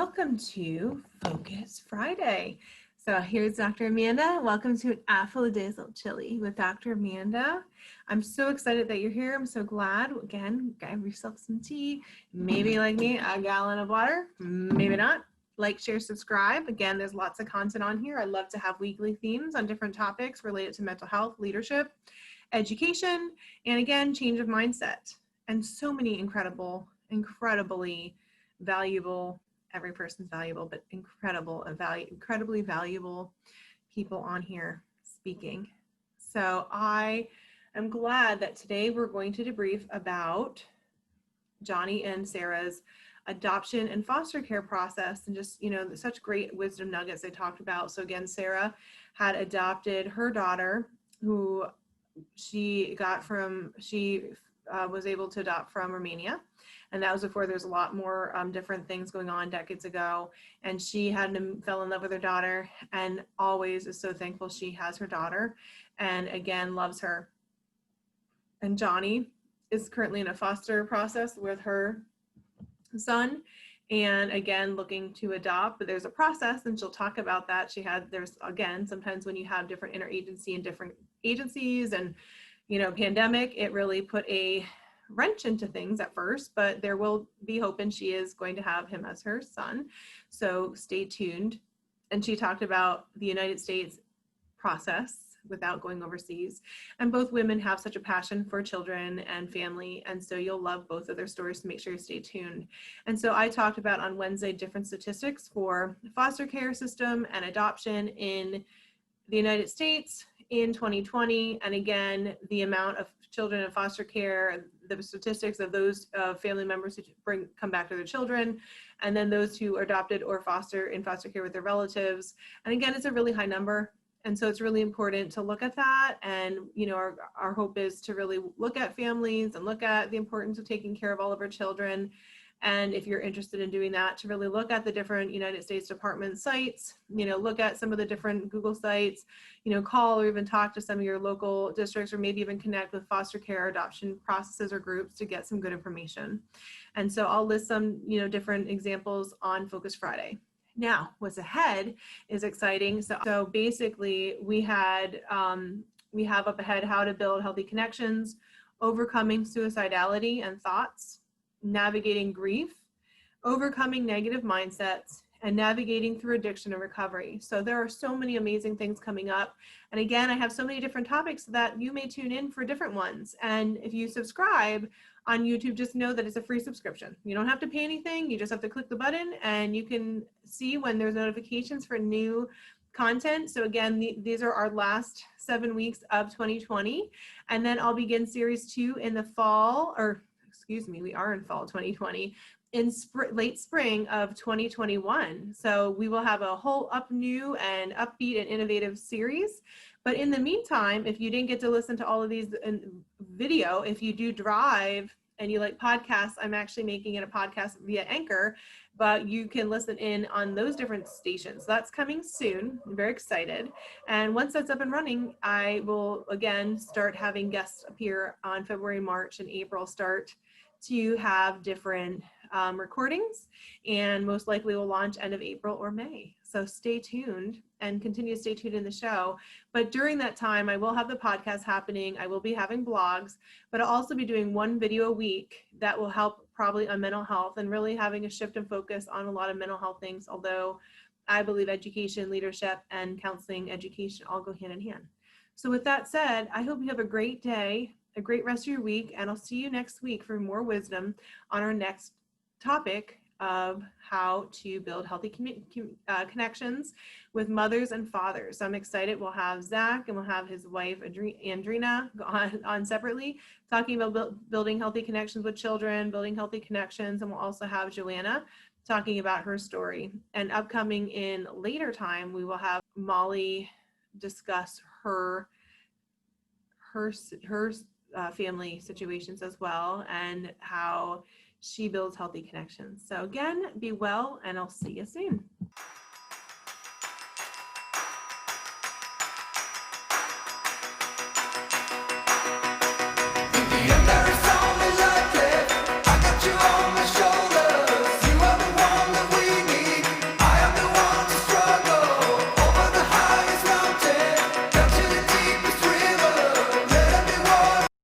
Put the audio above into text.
welcome to Focus Friday. So here's Dr. Amanda. Welcome to an Affodazal Chili with Dr. Amanda. I'm so excited that you're here. I'm so glad. Again, grab yourself some tea. Maybe like me, a gallon of water. Maybe not. Like, share, subscribe. Again, there's lots of content on here. I love to have weekly themes on different topics related to mental health, leadership, education, and again, change of mindset. And so many incredibly valuable, every person's valuable, but incredibly valuable people on here speaking. So I am glad that today we're going to debrief about Johnny and Sarah's adoption and foster care process, and just, such great wisdom nuggets they talked about. So again, Sarah had adopted her daughter, who she was able to adopt from Romania. And that was before there's a lot more different things going on decades ago. And she fell in love with her daughter and always is so thankful she has her daughter and again, loves her. And Johnny is currently in a foster process with her son and again, looking to adopt, but there's a process and she'll talk about that. There's again, sometimes when you have different interagency and different agencies and, pandemic, it really put a wrench into things at first, but there will be hope and she is going to have him as her son. So stay tuned. And she talked about the United States process without going overseas. And both women have such a passion for children and family. And so you'll love both of their stories, so make sure you stay tuned. And so I talked about on Wednesday different statistics for foster care system and adoption in the United States in 2020. And again, the amount of children in foster care, the statistics of those family members who come back to their children, and then those who are adopted or in foster care with their relatives. And again, it's a really high number. And so it's really important to look at that. And, our hope is to really look at families and look at the importance of taking care of all of our children. And if you're interested in doing that, to really look at the different United States Department sites, look at some of the different Google sites, call or even talk to some of your local districts, or maybe even connect with foster care adoption processes or groups to get some good information. And so I'll list some, different examples on Focus Friday. Now, what's ahead is exciting. So basically we have up ahead how to build healthy connections, overcoming suicidality and thoughts, navigating grief, overcoming negative mindsets, and navigating through addiction and recovery. So there are so many amazing things coming up. And again, I have so many different topics that you may tune in for different ones. And if you subscribe on YouTube, just know that it's a free subscription. You don't have to pay anything. You just have to click the button and you can see when there's notifications for new content. So again, these are our last 7 weeks of 2020. And then I'll begin series 2 in the fall, we are in fall 2020, in late spring of 2021. So we will have a whole new and upbeat and innovative series. But in the meantime, if you didn't get to listen to all of these in video, if you do drive and you like podcasts, I'm actually making it a podcast via Anchor, but you can listen in on those different stations. So that's coming soon. I'm very excited. And once that's up and running, I will again start having guests appear on February, March, and April, start to have different recordings, and most likely will launch end of April or May. So stay tuned and continue to stay tuned in the show. But during that time, I will have the podcast happening. I will be having blogs, but I'll also be doing 1 video a week that will help probably on mental health and really having a shift and focus on a lot of mental health things. Although I believe education, leadership, and counseling education all go hand in hand. So with that said, I hope you have a great day, a great rest of your week, and I'll see you next week for more wisdom on our next topic of how to build healthy connections with mothers and fathers. So I'm excited. We'll have Zach and we'll have his wife, Andrina, on separately, talking about building healthy connections with children, building healthy connections. And we'll also have Joanna talking about her story. And upcoming in later time, we will have Molly discuss her family situations as well, and how she builds healthy connections. So again, be well, and I'll see you soon.